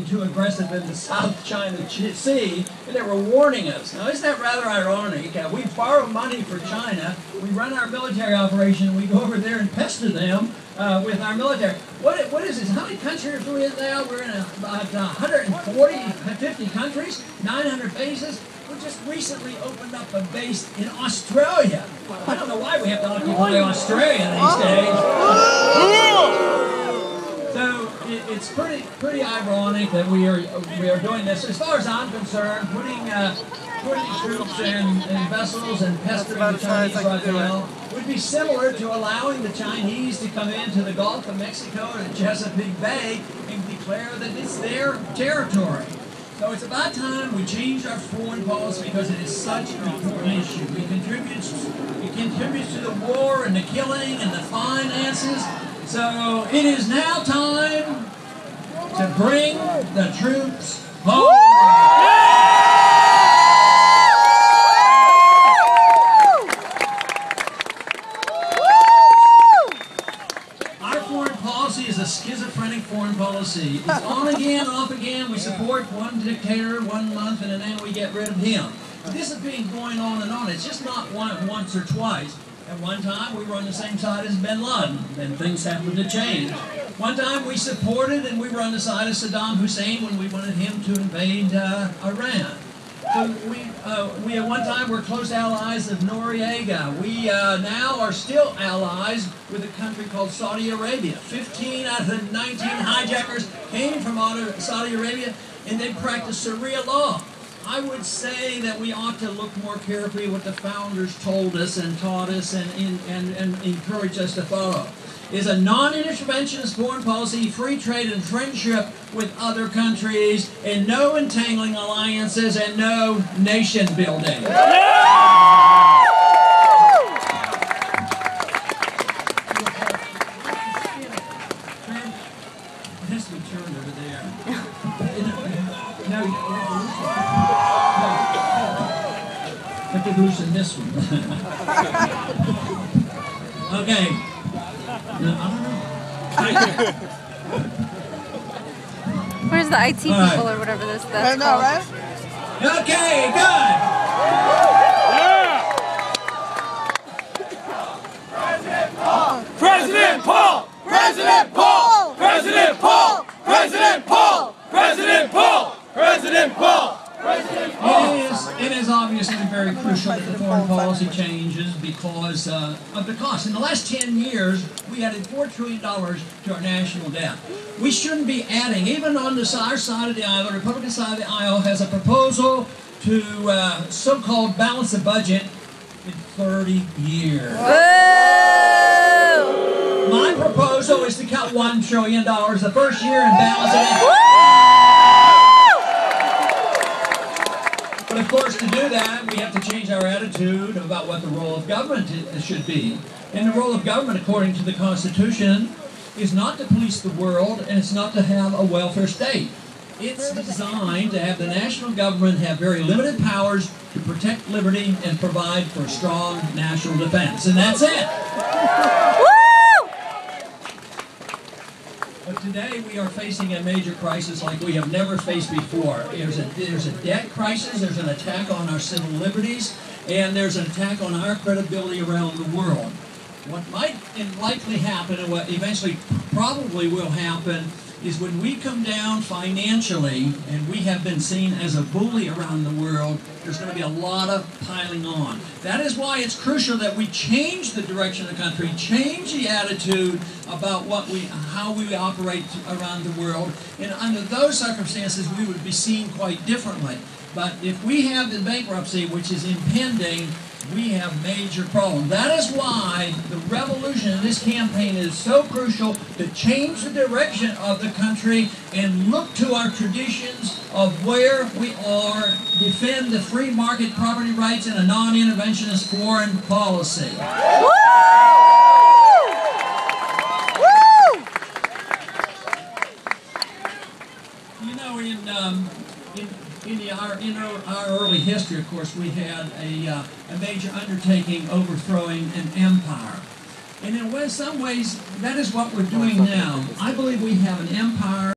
too aggressive in the South China Sea, and they were warning us. Now, isn't that rather ironic? We borrow money for China, we run our military operation, we go over there and pester them with our military. What is this? How many countries are we in now? We're in about 50 countries, 900 bases. We just recently opened up a base in Australia. I don't know why we have to occupy Australia these days. So it's pretty ironic that we are doing this. As far as I'm concerned, putting troops in vessels and pestering the Chinese right now would be similar to allowing the Chinese to come into the Gulf of Mexico or the Chesapeake Bay and declare that it's their territory. So it's about time we changed our foreign policy because it is such an important issue. It contributes to the war and the killing and the finances. So it is now time to bring the troops home. Our foreign policy is a schizophrenic foreign policy. It's on again, off again. We support one dictator 1 month and then we get rid of him. But this has been going on and on. It's just not once or twice. At one time, we were on the same side as bin Laden. Then things happened to change. One time, we supported and we were on the side of Saddam Hussein when we wanted him to invade Iran. So we at one time were close allies of Noriega. We now are still allies with a country called Saudi Arabia. 15 out of the 19 hijackers came from Saudi Arabia, and they practice Sharia law. I would say that we ought to look more carefully what the founders told us and taught us and encouraged us to follow. Is a non-interventionist foreign policy, free trade and friendship with other countries, and no entangling alliances and no nation building. It has to be turned over there. I could loosen this one. Okay. No, I don't know. Where's the IT people or whatever that's called? Right? Okay, good. Yeah. President Paul! President Paul! President Paul! President Paul! President Paul! President Paul! President Paul! It is obviously very crucial that the foreign policy changes because of the cost. In the last 10 years, we added $4 trillion to our national debt. We shouldn't be adding, even on our side of the aisle, the Republican side of the aisle has a proposal to so-called balance the budget in 30 years. Whoa! My proposal is to cut $1 trillion the first year and balance it. But of course, to do that, we have to change our attitude about what the role of government should be. And the role of government, according to the Constitution, is not to police the world, and it's not to have a welfare state. It's designed to have the national government have very limited powers to protect liberty and provide for strong national defense. And that's it. But today we are facing a major crisis like we have never faced before. There's a debt crisis, there's an attack on our civil liberties, and there's an attack on our credibility around the world. What might likely happen, and what eventually probably will happen, is when we come down financially, and we have been seen as a bully around the world, there's going to be a lot of piling on. That is why it's crucial that we change the direction of the country, change the attitude about how we operate around the world, and under those circumstances we would be seen quite differently. But if we have the bankruptcy which is impending, we have major problems. That is why the revolution in this campaign is so crucial, to change the direction of the country and look to our traditions of where we are, defend the free market property rights and a non-interventionist foreign policy. Woo! You know, in our early history, of course, we had a major undertaking overthrowing an empire. And in some ways, that is what we're doing now. I believe we have an empire